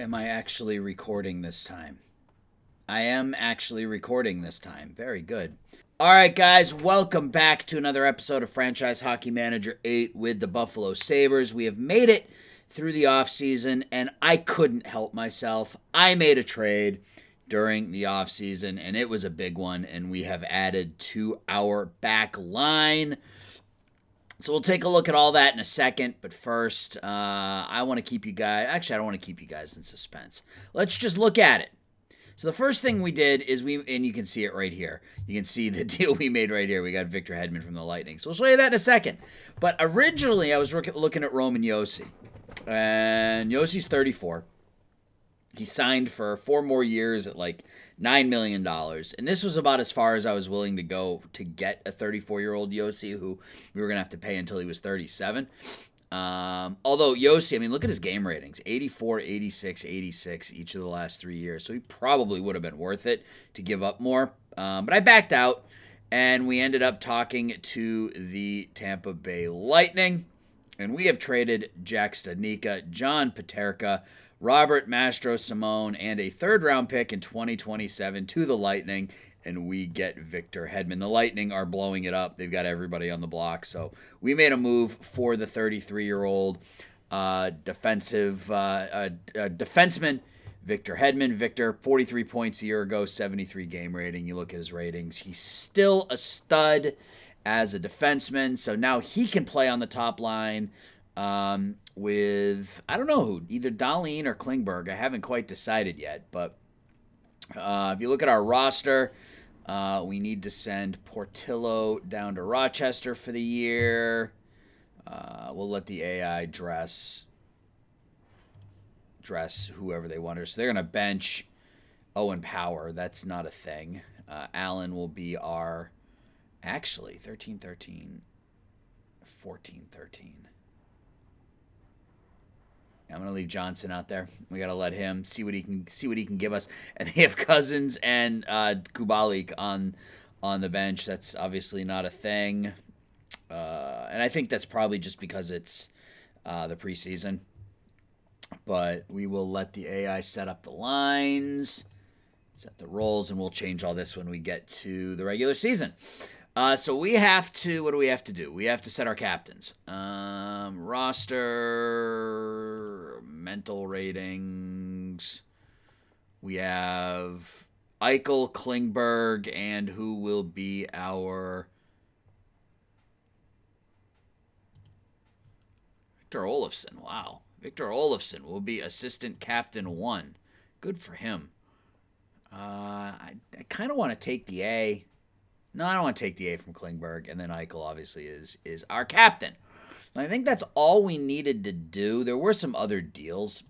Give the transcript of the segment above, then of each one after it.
am I actually recording this time? I am actually recording this time. Very good. All right, guys, welcome back to another episode of Franchise Hockey Manager 8 with the Buffalo Sabres. We have made it through the offseason, and I couldn't help myself. I made a trade during the offseason, and it was a big one, and we have added to our back line. So we'll take a look at all that in a second, but first, I want to keep you guys... Actually, I don't want to keep you guys in suspense. Let's just look at it. So the first thing we did is and you can see it right here. You can see the deal we made right here. We got Victor Hedman from the Lightning. So we'll show you that in a second. But originally, I was looking at Roman Josi. And Josi's 34. He signed for 4 more years at like $9 million. And this was about as far as I was willing to go to get a 34-year-old Josi, who we were going to have to pay until he was 37. Although Josi, I mean, look at his game ratings, 84, 86, 86 each of the last 3 years. So he probably would have been worth it to give up more. But I backed out, and we ended up talking to the Tampa Bay Lightning. And we have traded Jack Studnicka, John Peterka, Robert Mastro-Simone, and a third-round pick in 2027 to the Lightning, and we get Victor Hedman. The Lightning are blowing it up. They've got everybody on the block, so we made a move for the 33-year-old defenseman, Victor Hedman. Victor, 43 points a year ago, 73 game rating. You look at his ratings. He's still a stud as a defenseman, so now he can play on the top line with, I don't know who, either Dahlin or Klingberg. I haven't quite decided yet, but if you look at our roster, we need to send Portillo down to Rochester for the year. We'll let the AI dress whoever they want. So they're going to bench Owen Power. That's not a thing. Allen will be our, actually, 13-13, 14-13. I'm going to leave Johnson out there. We got to let him see what he can give us. And they have Cousins and Kubalik on the bench. That's obviously not a thing. And I think that's probably just because it's the preseason. But we will let the AI set up the lines, set the roles, and we'll change all this when we get to the regular season. So we have to, what do we have to do? We have to set our captains. Roster, mental ratings. We have Eichel, Klingberg, and who will be our Victor Olofsson. Wow. Victor Olofsson will be assistant captain 1. Good for him. I kind of want to take the A. No, I don't want to take the A from Klingberg, and then Eichel obviously is our captain. And I think that's all we needed to do. There were some other deals.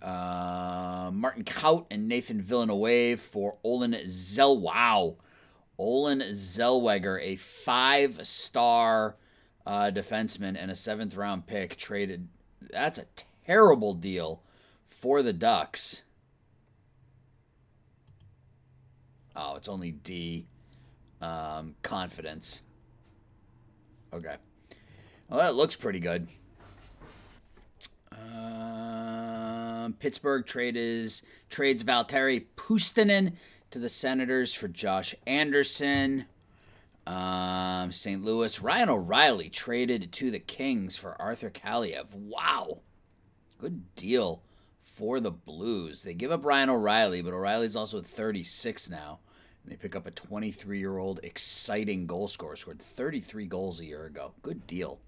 Martin Kaut and Nathan Villeneuve for Olin Zellweger, a 5-star defenseman and a 7th-round pick traded. That's a terrible deal for the Ducks. Oh, it's only D. Confidence. Okay. Well, that looks pretty good. Pittsburgh trades Valtteri Puustinen to the Senators for Josh Anderson. St. Louis, Ryan O'Reilly traded to the Kings for Arthur Kaliev. Wow. Good deal for the Blues. They give up Ryan O'Reilly, but O'Reilly's also 36 now. They pick up a 23-year-old exciting goal scorer. Scored 33 goals a year ago. Good deal.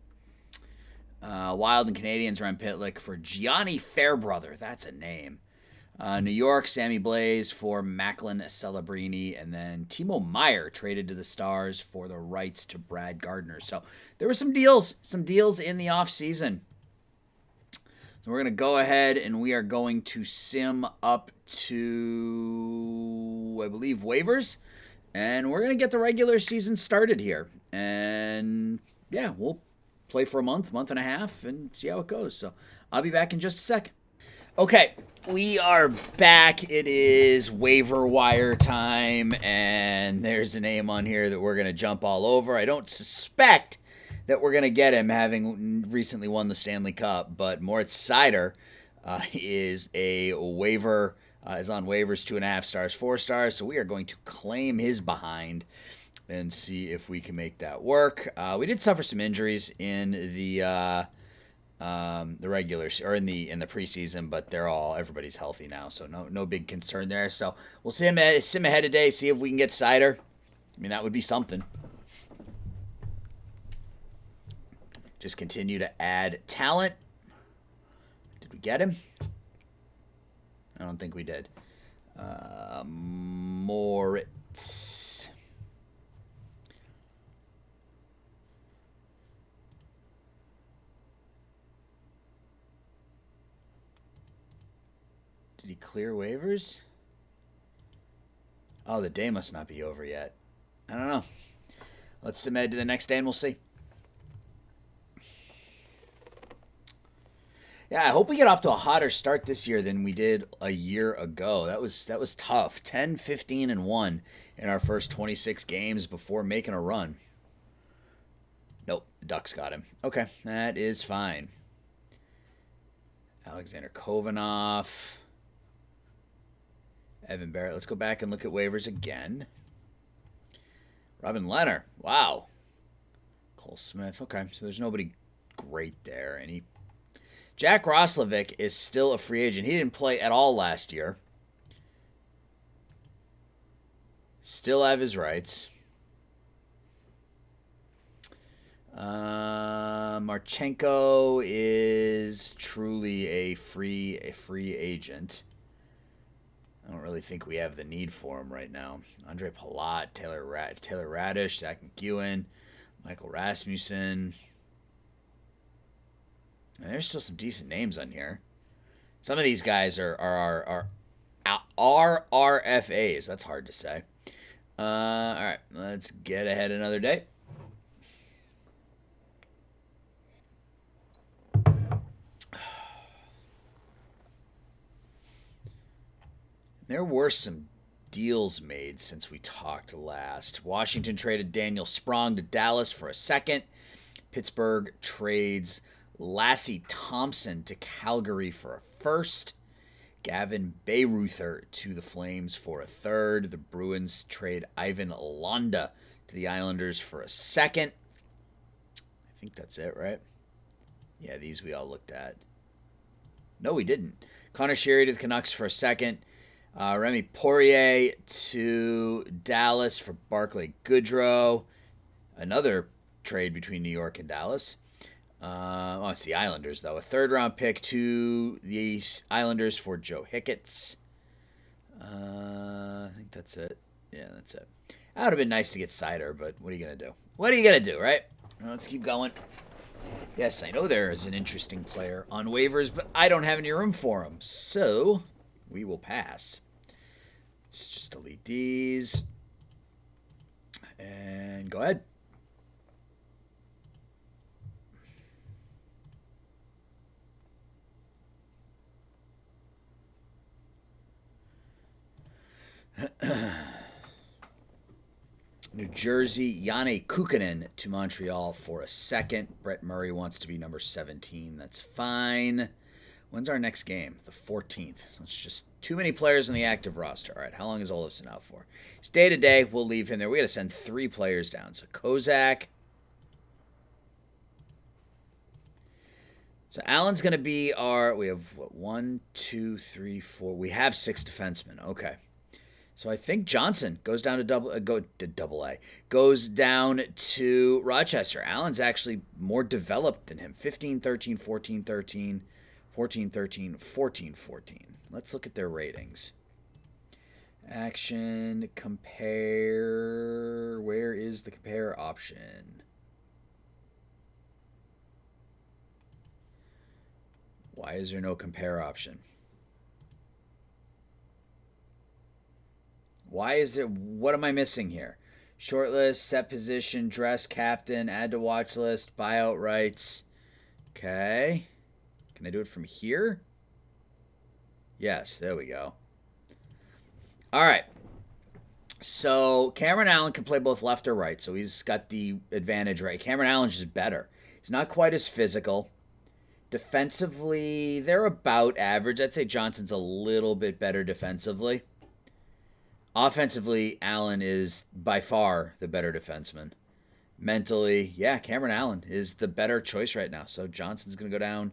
Wild and Canadians run Pitlick for Gianni Fairbrother. That's a name. New York, Sammy Blaze for Macklin Celebrini. And then Timo Meyer traded to the Stars for the rights to Brad Gardner. So there were some deals in the offseason. So we're going to go ahead and we are going to sim up to, I believe, waivers. And we're going to get the regular season started here. And, yeah, we'll play for a month and a half, and see how it goes. So I'll be back in just a sec. Okay, we are back. It is waiver wire time, and there's a name on here that we're going to jump all over. I don't suspect that we're going to get him, having recently won the Stanley Cup, but Moritz Seider is a waiver, is on waivers, 2.5 stars, 4 stars. So we are going to claim his behind and see if we can make that work. We did suffer some injuries in the regular or in the preseason, but everybody's healthy now, so no big concern there. So we'll sim ahead today, see if we can get Seider. I mean, that would be something. Just continue to add talent. Did we get him? I don't think we did. Moritz. Did he clear waivers? Oh, the day must not be over yet. I don't know. Let's submit to the next day and we'll see. Yeah, I hope we get off to a hotter start this year than we did a year ago. That was tough. 10, 15, and 1 in our first 26 games before making a run. Nope, the Ducks got him. Okay, that is fine. Alexander Kovanov. Evan Barrett. Let's go back and look at waivers again. Robin Leonard. Wow. Cole Smith. Okay, so there's nobody great there. And Jack Roslovic is still a free agent. He didn't play at all last year. Still have his rights. Marchenko is truly a free agent. I don't really think we have the need for him right now. Andre Palat, Taylor Radish, Zach McEwen, Michael Rasmussen. And there's still some decent names on here. Some of these guys are RFAs. That's hard to say. All right, let's get ahead another day. There were some deals made since we talked last. Washington traded Daniel Sprong to Dallas for a second. Pittsburgh trades Lassie Thompson to Calgary for a first. Gavin Bayreuther to the Flames for a third. The Bruins trade Ivan Londa to the Islanders for a second. I think that's it, right? Yeah, these we all looked at. No, we didn't. Connor Sherry to the Canucks for a second. Remy Poirier to Dallas for Barclay Goodrow. Another trade between New York and Dallas. It's the Islanders, though. A third-round pick to the Islanders for Joe Hicketts. I think that's it. Yeah, that's it. That would have been nice to get Seider, but what are you going to do? What are you going to do, right? Let's keep going. Yes, I know there is an interesting player on waivers, but I don't have any room for him. So we will pass. Let's just delete these. And go ahead. New Jersey, Janne Kukkonen to Montreal for a second. Brett Murray wants to be number 17. That's fine. When's our next game? The 14th. So it's just too many players in the active roster. All right, how long is Olofsson out for? It's day-to-day. We'll leave him there. We got to send 3 players down. So Kozak. So Allen's going to be our... We have, 1, 2, 3, 4. We have 6 defensemen. Okay. So I think Johnson goes down to double A. Goes down to Rochester. Allen's actually more developed than him. 15, 13, 14, 13, 14, 13, 14, 14. Let's look at their ratings. Action, compare. Where is the compare option? Why is there no compare option? Why is there... What am I missing here? Shortlist, set position, dress, captain, add to watch list, buyout rights. Okay. Can I do it from here? Yes, there we go. All right. So Cameron Allen can play both left or right, so he's got the advantage right. Cameron Allen's just better. He's not quite as physical. Defensively, they're about average. I'd say Johnson's a little bit better defensively. Offensively, Allen is by far the better defenseman. Mentally, yeah, Cameron Allen is the better choice right now. So Johnson's going to go down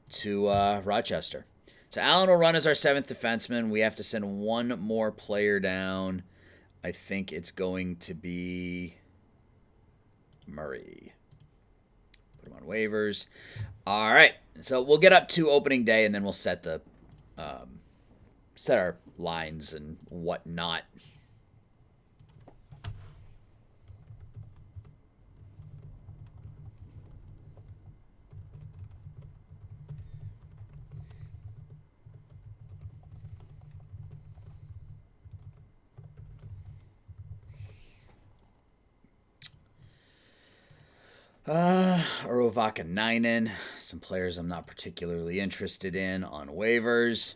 to Rochester. So Allen will run as our 7th defenseman. We have to send one more player down. I think it's going to be Murray. Put him on waivers. All right. So we'll get up to opening day, and then we'll set the set our lines and whatnot. Urovakanainen, some players I'm not particularly interested in on waivers.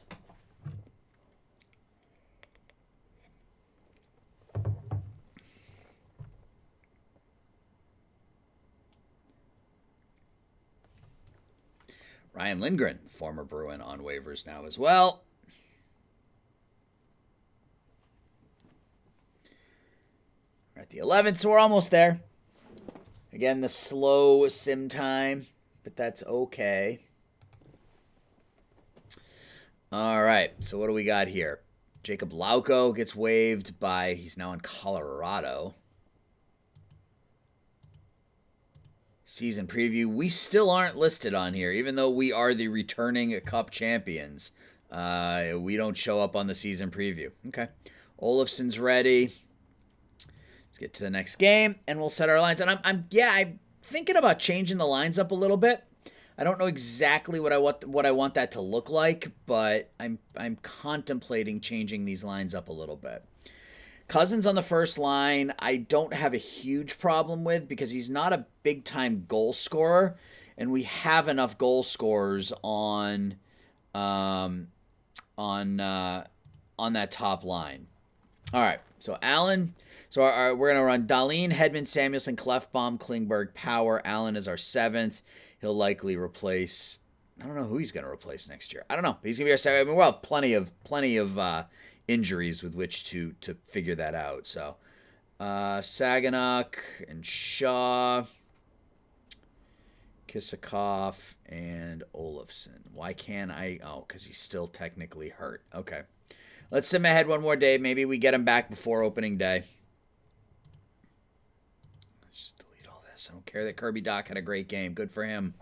Ryan Lindgren, former Bruin, on waivers now as well. We're at the 11th, so we're almost there. Again, the slow sim time, but that's okay. All right, so what do we got here? Jacob Lauko gets waived by, he's now in Colorado. Season preview, we still aren't listed on here, even though we are the returning Cup champions. We don't show up on the season preview. Okay, Olofsson's ready. Let's get to the next game, and we'll set our lines. And I'm thinking about changing the lines up a little bit. I don't know exactly what I want that to look like, but I'm contemplating changing these lines up a little bit. Cousins on the first line, I don't have a huge problem with because he's not a big-time goal scorer, and we have enough goal scorers on that top line. All right, so Allen. So we're going to run Dahlin, Hedman, Samuelson, Clefbaum, Klingberg, Power. Allen is our 7th. He'll likely replace. I don't know who he's going to replace next year. I don't know. He's going to be our 7th. I mean, we'll have plenty of injuries with which to figure that out. So Saganuk and Shaw, Kisakov, and Olofsson. Why can't I? Oh, because he's still technically hurt. Okay. Let's sim ahead one more day. Maybe we get him back before opening day. Let's just delete all this. I don't care that Kirby Dach had a great game. Good for him.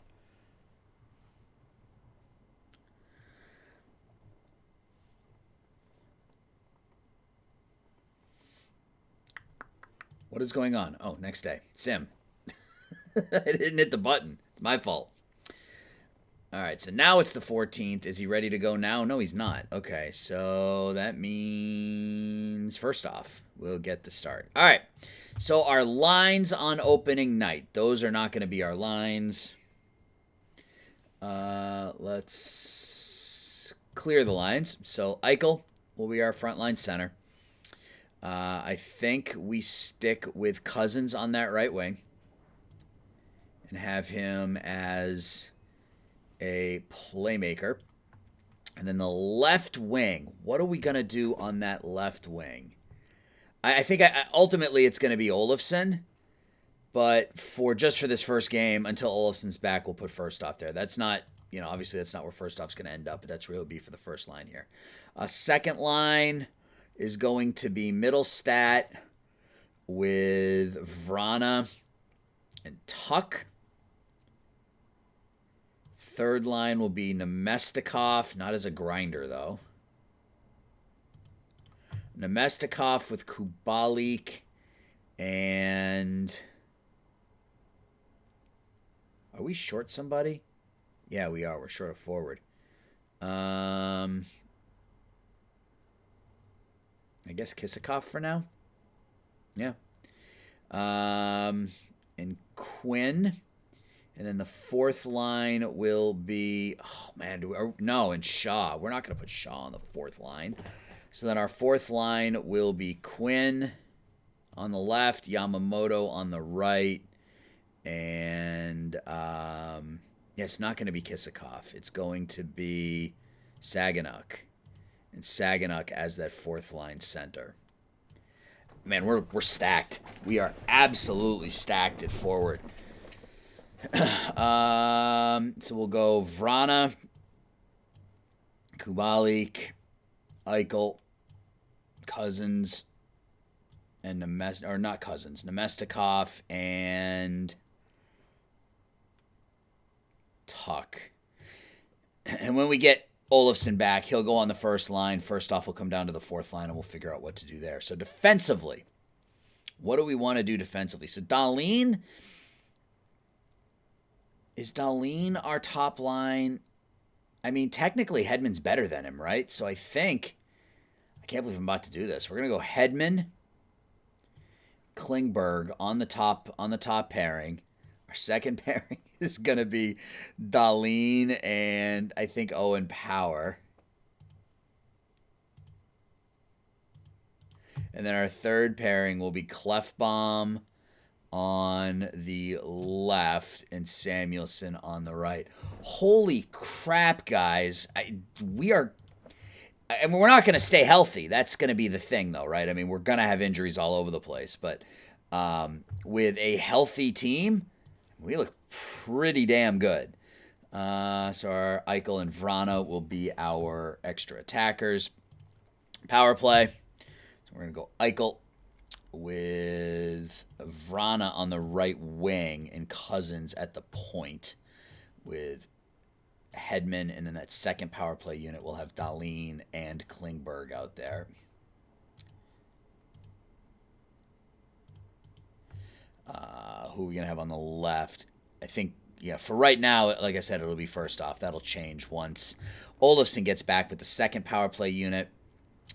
What is going on? Oh, next day. Sim. I didn't hit the button. It's my fault. All right, so now it's the 14th. Is he ready to go now? No, he's not. Okay, so that means, first off, we'll get the start. All right, so our lines on opening night. Those are not going to be our lines. Let's clear the lines. So Eichel will be our frontline center. I think we stick with Cousins on that right wing and have him as a playmaker. And then the left wing, what are we going to do on that left wing? I think ultimately it's going to be Olofsson, but for this first game, until Olofsson's back, we'll put Firsthoff there. That's not, obviously that's not where Firsthoff's going to end up, but that's where he'll be for the first line here. Second line is going to be Middlestat with Vrana and Tuck. Third line will be Nemestikov, not as a grinder, though. Nemestikov with Kubalik and... Are we short somebody? Yeah, we are. We're short of forward. I guess Kisakov for now. Yeah. And Quinn. And then the fourth line will be, and Shaw. We're not going to put Shaw on the fourth line. So then our fourth line will be Quinn on the left, Yamamoto on the right, and Yeah, it's not going to be Kisakov. It's going to be Saganuk. And Saganuk as that fourth line center. Man, we're stacked. We are absolutely stacked at forward. So we'll go Vrana, Kubalik, Eichel, Cousins, and Nemestikov and Tuck. And when we get Olofsson back, he'll go on the first line. First off, he'll come down to the fourth line, and we'll figure out what to do there. So defensively, what do we want to do defensively? So Dahlin, is Dahlin our top line? I mean, technically, Hedman's better than him, right? So I think, I can't believe I'm about to do this. We're going to go Hedman, Klingberg on the top pairing. Our second pairing is going to be Dahlin and I think Owen Power. And then our third pairing will be Clefbaum on the left and Samuelsson on the right. Holy crap, guys. We're not going to stay healthy. That's going to be the thing, though, right? I mean, we're going to have injuries all over the place. But with a healthy team, we look pretty damn good. So our Eichel and Vrana will be our extra attackers. Power play. So we're going to go Eichel with Vrana on the right wing and Cousins at the point with Hedman, and then that second power play unit will have Dahlin and Klingberg out there. Who are we going to have on the left? I think, yeah, for right now, like I said, it'll be first off. That'll change once Olofsson gets back with the second power play unit.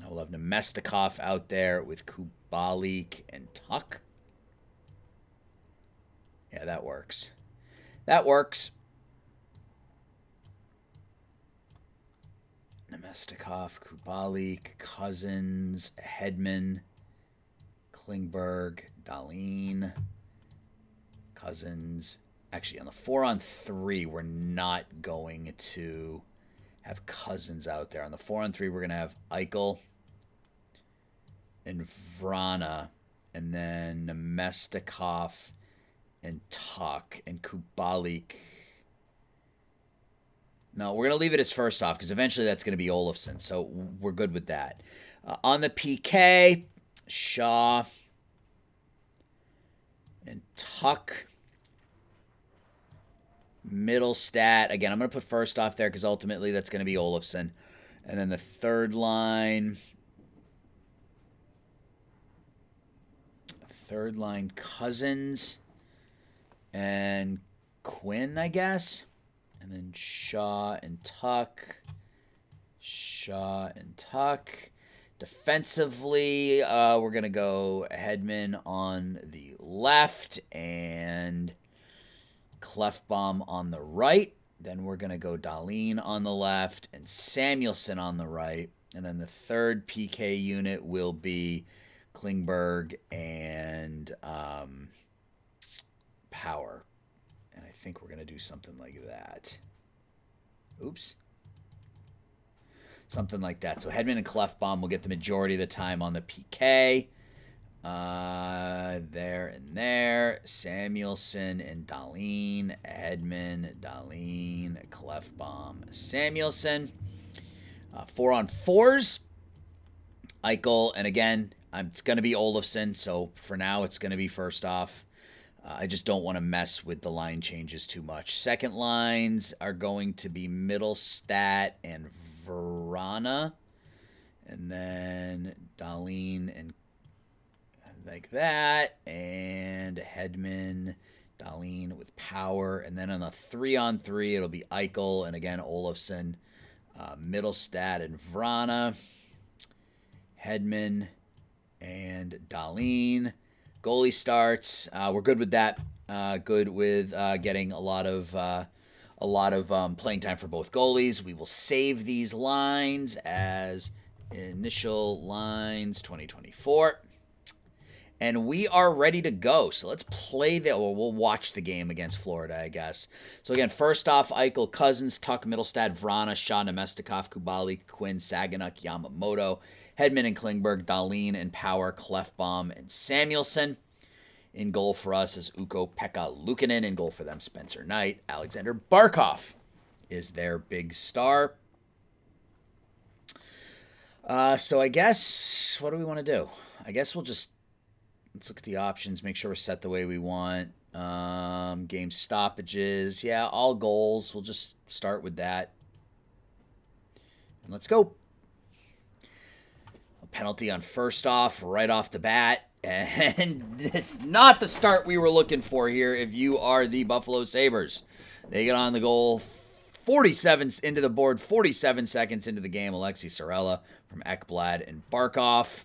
We'll have Nemestikov out there with Kubalik and Tuck. Yeah, that works. That works. Nemestikov, Kubalik, Cousins, Hedman, Klingberg, Dahlin, Cousins. Actually, on the 4-on-3, we're not going to have Cousins out there. On the 4-on-3, we're going to have Eichel and Vrana, and then Nemestikov and Tuck and Kubalik. No, we're going to leave it as first off because eventually that's going to be Olofsson, so we're good with that. On the PK, Shaw and Tuck. Middle stat. Again, I'm going to put first off there because ultimately that's going to be Olofsson. And then the third line. Cousins and Quinn, I guess. And then Shaw and Tuck. Defensively, we're going to go Hedman on the left and Clefbaum on the right. Then we're going to go Dahlin on the left and Samuelsson on the right. And then the third PK unit will be Klingberg and Power. And I think we're going to do something like that. Oops. Something like that. So Hedman and Clefbaum will get the majority of the time on the PK. There and there. Samuelsson and Dahlin. Hedman, Dahlin, Clefbaum, Samuelsson. 4-on-4s. Eichel, and again, it's going to be Olofsson, so for now it's going to be first off. I just don't want to mess with the line changes too much. Second lines are going to be Middlestat and Vrana. And then Dahlin and like that. And Hedman, Dahlin with Power. And then on the 3-on-3, it'll be Eichel and again Olofsson. Middlestat and Vrana. Hedman and Dahlin. Goalie starts. We're good with that. Good with getting a lot of playing time for both goalies. We will save these lines as initial lines 2024. And we are ready to go. So let's play we'll watch the game against Florida, I guess. So again, first off, Eichel, Cousins, Tuck, Middlestad, Vrana, Shaw, Nemestikov, Kubalik, Quinn, Saganuk, Yamamoto, Hedman and Klingberg, Dahlin and Power, Clefbaum and Samuelson. In goal for us is Ukko, Pekka, Luukkonen. In goal for them, Spencer Knight. Alexander Barkov is their big star. So I guess, what do we want to do? I guess let's look at the options, make sure we're set the way we want. Game stoppages. Yeah, all goals. We'll just start with that. And let's go. A penalty on first off, right off the bat. And it's not the start we were looking for here if you are the Buffalo Sabres. They get on the goal 47 into the board, 47 seconds into the game. Alexi Sorella from Ekblad and Barkov.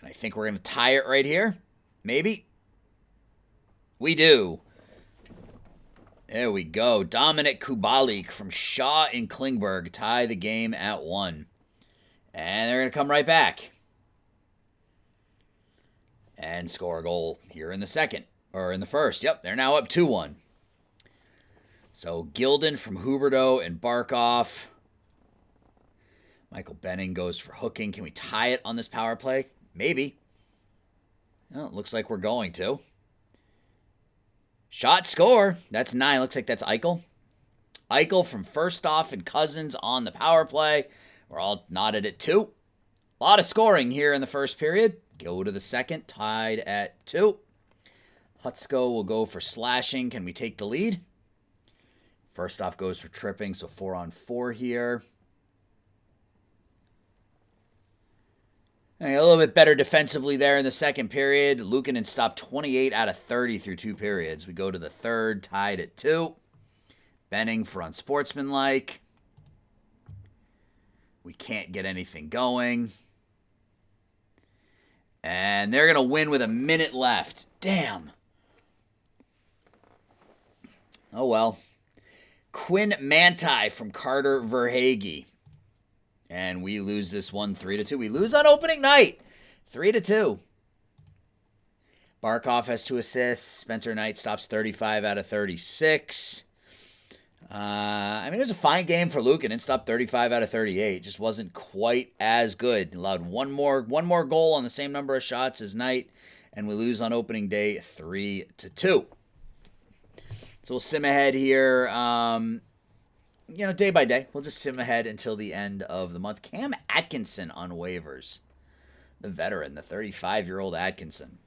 And I think we're going to tie it right here. Maybe. We do. There we go. Dominic Kubalik from Shaw and Klingberg tie the game at 1. And they're going to come right back. And score a goal here in the second. Or in the first. Yep, they're now up 2-1. So Gilden from Huberdeau and Barkov. Michael Benning goes for hooking. Can we tie it on this power play? Maybe. Well, it looks like we're going to. Shot, score. That's 9. Looks like that's Eichel. Eichel from first off and Cousins on the power play. We're all knotted at 2. A lot of scoring here in the first period. Go to the second, tied at 2. Hutsko will go for slashing. Can we take the lead? First off goes for tripping, so 4-on-4 here. And a little bit better defensively there in the second period. Luukkonen stopped 28 out of 30 through 2 periods. We go to the third, tied at 2. Benning for unsportsmanlike. We can't get anything going. And they're going to win with a minute left. Damn. Oh, well. Quinn Manti from Carter Verhaeghe. And we lose this one 3-2. We lose on opening night. 3-2. Barkov has 2 assists. Spencer Knight stops 35 out of 36. It was a fine game for Luukkonen. Stopped 35 out of 38. Just wasn't quite as good. Allowed one more goal on the same number of shots as Knight. And we lose on opening day 3-2. So we'll sim ahead here. Day by day. We'll just sim ahead until the end of the month. Cam Atkinson on waivers. The veteran, the 35-year-old Atkinson.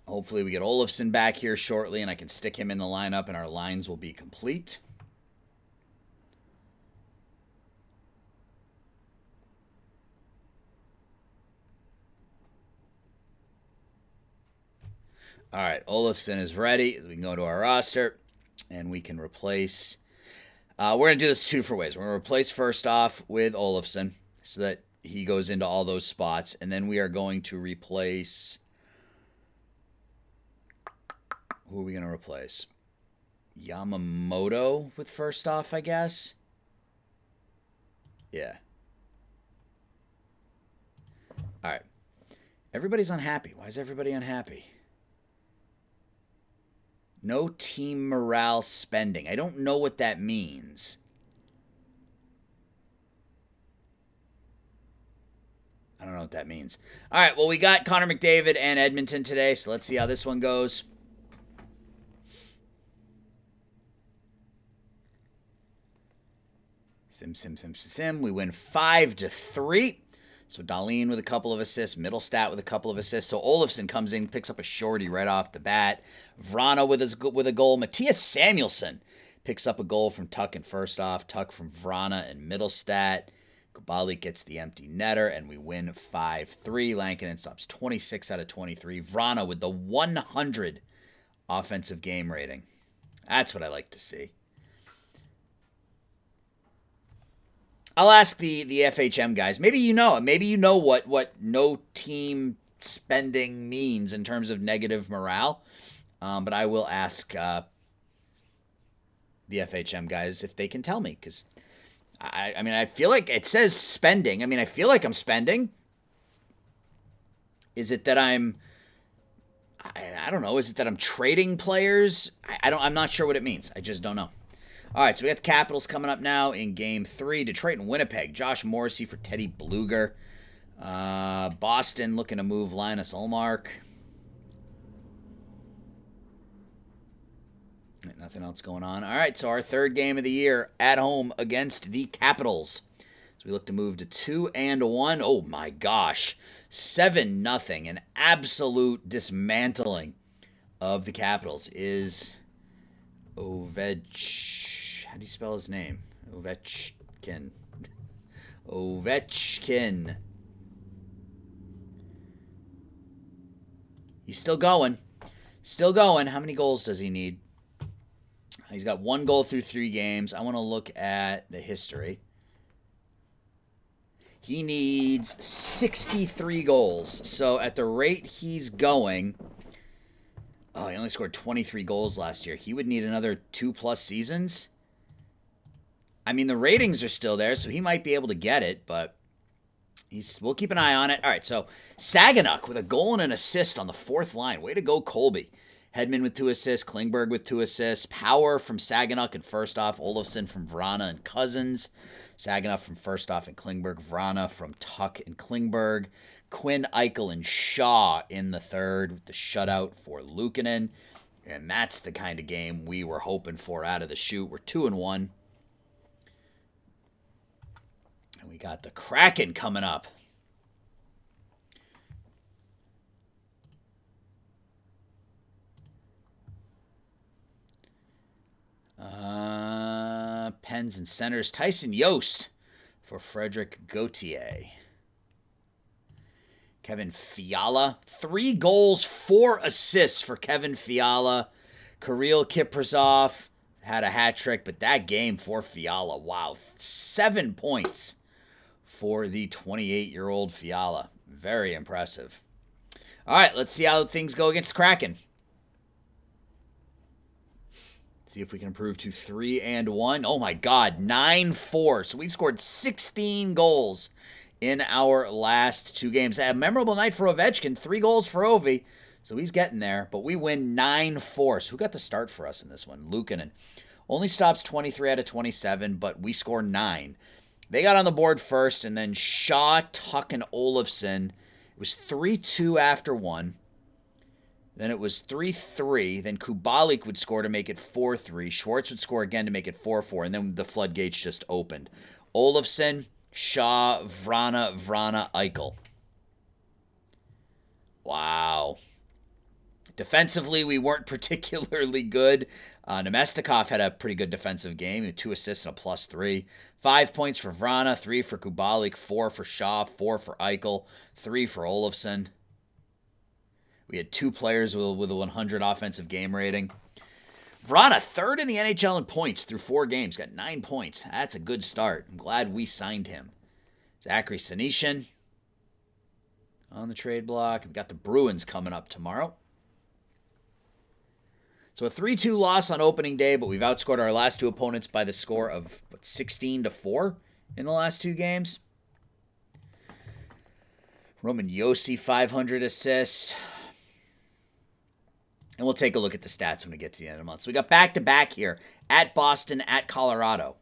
Hopefully we get Olofsson back here shortly and I can stick him in the lineup and our lines will be complete. All right, Olofsson is ready. We can go to our roster and we can replace. We're going to do this 2 different ways. We're going to replace first off with Olofsson so that he goes into all those spots. And then we are going to replace. Who are we going to replace? Yamamoto with first off, I guess. Yeah. All right. Everybody's unhappy. Why is everybody unhappy? No team morale spending. I don't know what that means. I don't know what that means. All right, well, we got Connor McDavid and Edmonton today, so let's see how this one goes. Sim. We win 5-3. So Dahlin with a couple of assists, Middlestat with a couple of assists. So Olofsson comes in, picks up a shorty right off the bat. Vrana with a goal. Matthias Samuelsson picks up a goal from Tuck and first off. Tuck from Vrana and Middlestat. Kubalik gets the empty netter, and we win 5-3. Lankinen stops 26 out of 23. Vrana with the 100 offensive game rating. That's what I like to see. I'll ask the FHM guys. Maybe you know it. Maybe you know what no team spending means in terms of negative morale. But I will ask the FHM guys if they can tell me, because I mean, I feel like it says spending. I mean, I feel like I'm spending. Is it that I don't know. Is it that I'm trading players? I'm not sure what it means. I just don't know. All right, so we got the Capitals coming up now in Game 3. Detroit and Winnipeg. Josh Morrissey for Teddy Bluger. Boston looking to move Linus Ullmark. Nothing else going on. All right, so our third game of the year at home against the Capitals. So we look to move to 2-1. Oh my gosh. 7-0. An absolute dismantling of the Capitals is How do you spell his name? Ovechkin. Ovechkin. He's still going. Still going. How many goals does he need? He's got 1 goal through 3 games. I want to look at the history. He needs 63 goals. So at the rate he's going, he only scored 23 goals last year. He would need another 2+ seasons. I mean, the ratings are still there, so he might be able to get it, but we'll keep an eye on it. All right, so Saganuk with a goal and an assist on the 4th line. Way to go, Colby. Hedman with 2 assists, Klingberg with 2 assists, Power from Saganuk and first off, Olofsson from Vrana and Cousins, Saganuk from first off and Klingberg, Vrana from Tuck and Klingberg, Quinn, Eichel, and Shaw in the third with the shutout for Luukkonen, and that's the kind of game we were hoping for out of the chute. We're 2-1. And we got the Kraken coming up. Pens and centers. Tyson Yost for Frederick Gauthier. Kevin Fiala. 3 goals, 4 assists for Kevin Fiala. Kirill Kaprizov had a hat trick, but that game for Fiala, wow. 7 points for the 28-year-old Fiala. Very impressive. All right, let's see how things go against Kraken. See if we can improve to 3-1. Oh my God, 9-4. So we've scored 16 goals in our last 2 games. A memorable night for Ovechkin. 3 goals for Ovi. So he's getting there. But we win 9-4. So who got the start for us in this one? Luukkonen. Only stops 23 out of 27, but we score 9. They got on the board first, and then Shaw, Tuck, and Olofsson. It was 3-2 after 1. Then it was 3-3. Then Kubalik would score to make it 4-3. Schwartz would score again to make it 4-4. And then the floodgates just opened. Olofsson, Shaw, Vrana, Eichel. Wow. Defensively, we weren't particularly good. Nemestikov had a pretty good defensive game. 2 assists and a +3. 5 points for Vrana, 3 for Kubalik, 4 for Shaw, 4 for Eichel, 3 for Olofsson. We had 2 players with a 100 offensive game rating. Vrana, 3rd in the NHL in points through 4 games. Got 9 points. That's a good start. I'm glad we signed him. Zachary Senyshyn on the trade block. We've got the Bruins coming up tomorrow. So a 3-2 loss on opening day, but we've outscored our last 2 opponents by the score of 16-4 in the last 2 games. Roman Josi, 500 assists. And we'll take a look at the stats when we get to the end of the month. So we got back-to-back here. At Boston, at Colorado.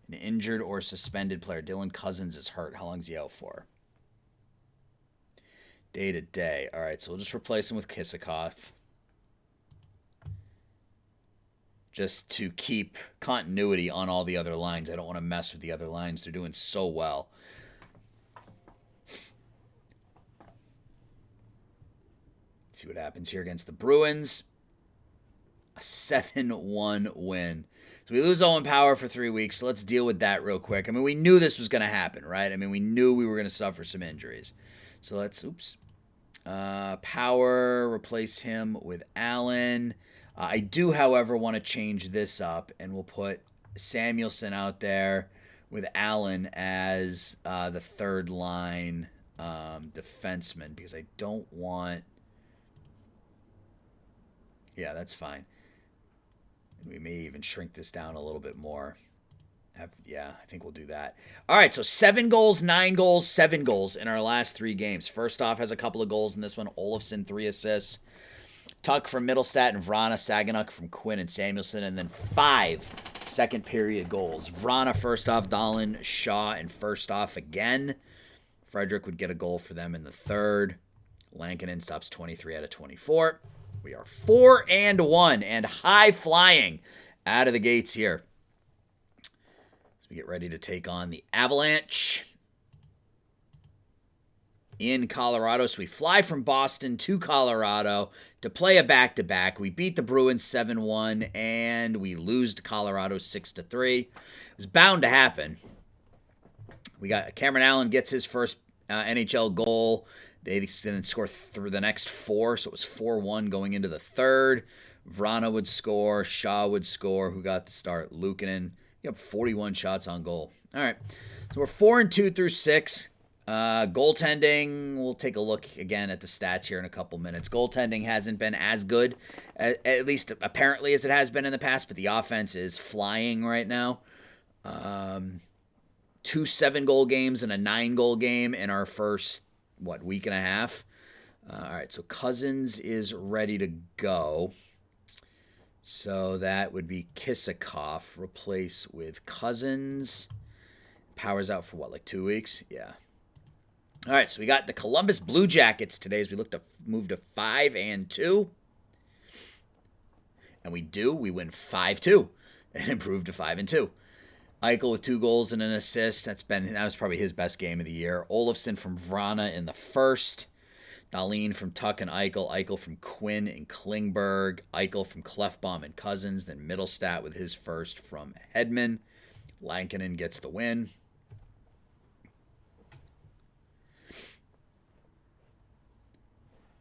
An injured or suspended player. Dylan Cousins is hurt. How long is he out for? Day-to-day. All right, so we'll just replace him with Kisakov. Just to keep continuity on all the other lines. I don't want to mess with the other lines. They're doing so well. See what happens here against the Bruins. A 7-1 win. So we lose Owen Power for 3 weeks. So let's deal with that real quick. I mean, we knew this was going to happen, right? I mean, we knew we were going to suffer some injuries. So let's, Power, replace him with Allen. I do, however, want to change this up, and we'll put Samuelson out there with Allen as the 3rd line defenseman, because I don't want... Yeah, that's fine. We may even shrink this down a little bit more. Yeah, I think we'll do that. All right, so 7 goals, 9 goals, 7 goals in our last 3 games. First off has a couple of goals in this one. Olofsson, 3 assists. Tuck from Middlestat and Vrana, Saganuk from Quinn and Samuelson, and then 5 second period goals. Vrana first off, Dahlin, Shaw, and first off again. Frederick would get a goal for them in the third. Lankinen stops 23 out of 24. We are 4-1 and high flying out of the gates here. As we get ready to take on the Avalanche in Colorado. So we fly from Boston to Colorado to play a back-to-back. We beat the Bruins 7-1, and we lose to Colorado 6-3. It was bound to happen. We got Cameron Allen gets his first NHL goal. They didn't score through the next 4, so it was 4-1 going into the third. Vrana would score. Shaw would score. Who got the start? Luukkonen. You have 41 shots on goal. All right. So we're 4-2 through 6. Goaltending, we'll take a look again at the stats here in a couple minutes. Goaltending hasn't been as good, at least apparently, as it has been in the past, but the offense is flying right now. 2 7-goal games and a 9-goal game in our first, week and a half. All right, so Cousins is ready to go. So that would be Kisakov replace with Cousins. Power's out for 2 weeks? Yeah. All right, so we got the Columbus Blue Jackets today as we look to move to 5-2. And we win 5-2 and improve to 5-2. Eichel with 2 goals and an assist. That was probably his best game of the year. Olofsson from Vrana in the first. Dahlin from Tuck and Eichel from Quinn and Klingberg. Eichel from Clefbaum and Cousins. Then Middlestat with his first from Hedman. Lankinen gets the win.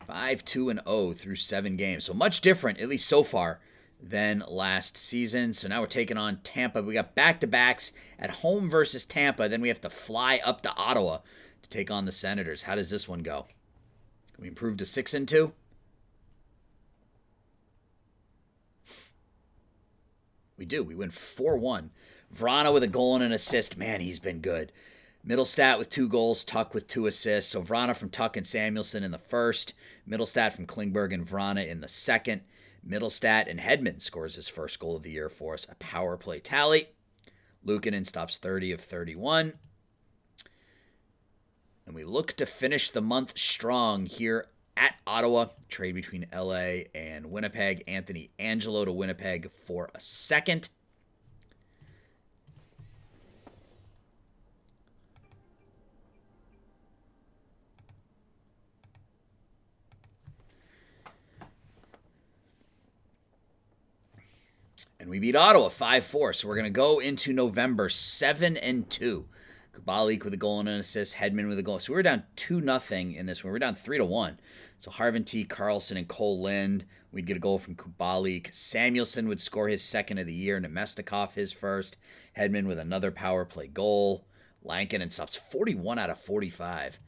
5-2-0 through 7 games. So much different, at least so far, than last season. So now we're taking on Tampa. We got back-to-backs at home versus Tampa. Then we have to fly up to Ottawa to take on the Senators. How does this one go? Can we improve to 6-2? We do. We win 4-1. Vrana with a goal and an assist. Man, he's been good. Middlestat with 2 goals, Tuck with 2 assists. So Vrana from Tuck and Samuelson in the first. Middlestat from Klingberg and Vrana in the second. Middlestat and Hedman scores his first goal of the year for us. A power play tally. Luukkonen stops 30 of 31. And we look to finish the month strong here at Ottawa. Trade between LA and Winnipeg. Anthony Angelo to Winnipeg for a second. And we beat Ottawa 5-4. So we're going to go into November 7-2. Kubalik with a goal and an assist. Hedman with a goal. So we were down 2-0 in this one. We were down 3-1. So Harvin T, Carlson, and Cole Lind. We'd get a goal from Kubalik. Samuelson would score his second of the year. Nemestikov his first. Hedman with another power play goal. Lankinen stops 41 out of 45.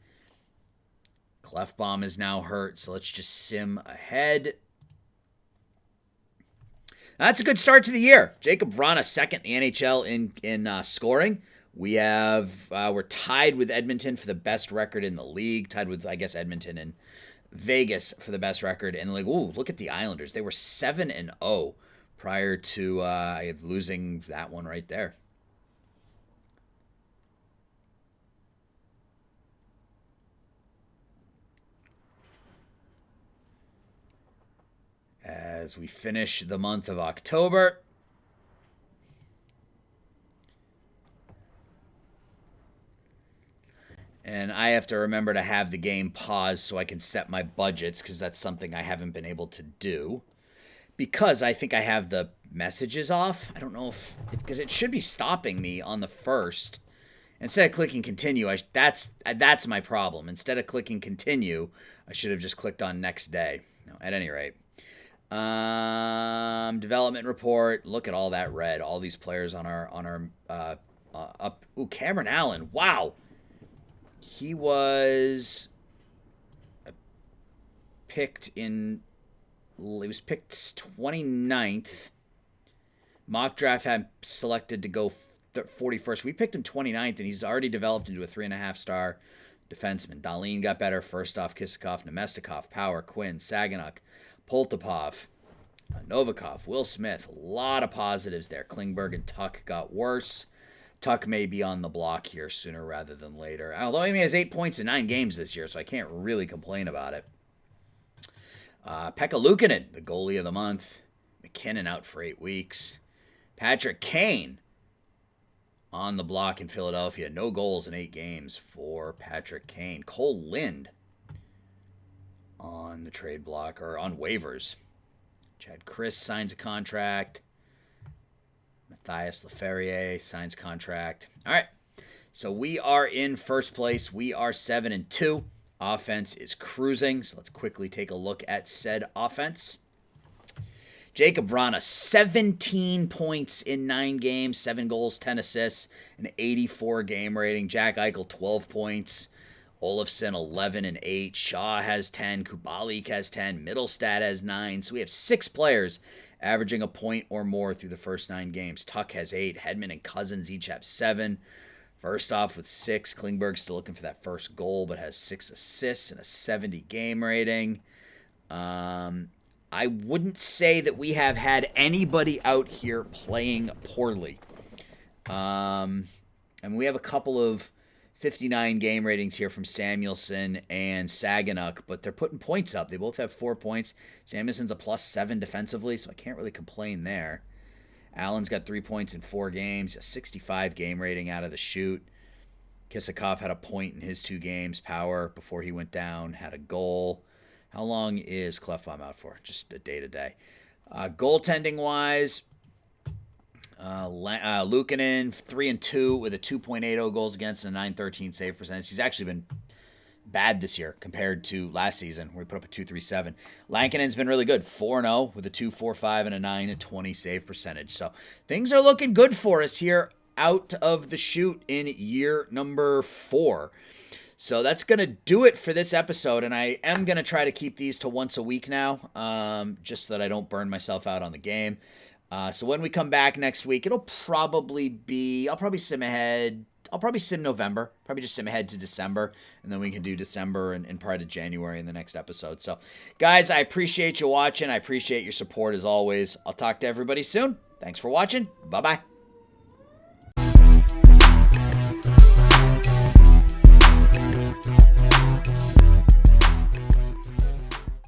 Clefbaum is now hurt. So let's just sim ahead. That's a good start to the year. Jacob Vrana second in the NHL in scoring. We're tied with Edmonton for the best record in the league. Tied with, I guess, Edmonton and Vegas for the best record. And look at the Islanders. They were 7-0 prior to losing that one right there. As we finish the month of October. And I have to remember to have the game paused so I can set my budgets, because that's something I haven't been able to do. Because I think I have the messages off. I don't know because it should be stopping me on the first. Instead of clicking continue, that's my problem. Instead of clicking continue, I should have just clicked on next day. No, at any rate. Development report. Look at all that red. All these players on our up. Ooh, Cameron Allen. Wow. He was picked 29th. Mock draft had selected to go 41st. We picked him 29th, and he's already developed into a 3.5-star defenseman. Dahlin got better. First off, Kisakov, Nemestikov, Power, Quinn, Saganuk, Poltapov, Novikov, Will Smith. A lot of positives there. Klingberg and Tuck got worse. Tuck may be on the block here sooner rather than later. Although he has 8 points in 9 games this year, so I can't really complain about it. Pekka Luukkonen, the goalie of the month. McKinnon out for 8 weeks. Patrick Kane on the block in Philadelphia. No goals in 8 games for Patrick Kane. Cole Lind on the trade block, or on waivers. Chad Chris signs a contract. Matthias Leferrier signs contract. All right, so we are in first place. We are 7-2. Offense is cruising, so let's quickly take a look at said offense. Jacob Vrana, 17 points in 9 games, 7 goals, 10 assists, an 84 game rating. Jack Eichel, 12 points. Olofsson, 11 and 8. Shaw has 10. Kubalik has 10. Middlestad has 9. So we have 6 players averaging a point or more through the first 9 games. Tuck has 8. Hedman and Cousins each have 7. First off with 6. Klingberg still looking for that first goal, but has 6 assists and a 70 game rating. I wouldn't say that we have had anybody out here playing poorly. And we have a couple of 59 game ratings here from Samuelsson and Saganuk, but they're putting points up. They both have 4 points. Samuelsson's a +7 defensively, so I can't really complain there. Allen's got 3 points in 4 games, a 65 game rating out of the chute. Kisakov had a point in his 2 games. Power, before he went down, had a goal. How long is Clefbaum out for? Just a day-to-day. Goaltending-wise, Luukkonen, 3-2 with a 2.80 goals against and a .913 save percentage. He's actually been bad this year compared to last season, where he put up a 2.37. Lankinen's been really good, 4-0 with a 2.45 and a 9.20 save percentage. So things are looking good for us here out of the chute in year number 4. So that's going to do it for this episode, and I am going to try to keep these to once a week now, just so that I don't burn myself out on the game. So when we come back next week, it'll probably be, I'll probably sim ahead. I'll probably sim November, probably just sim ahead to December, and then we can do December and part of January in the next episode. So, guys, I appreciate you watching. I appreciate your support as always. I'll talk to everybody soon. Thanks for watching. Bye-bye.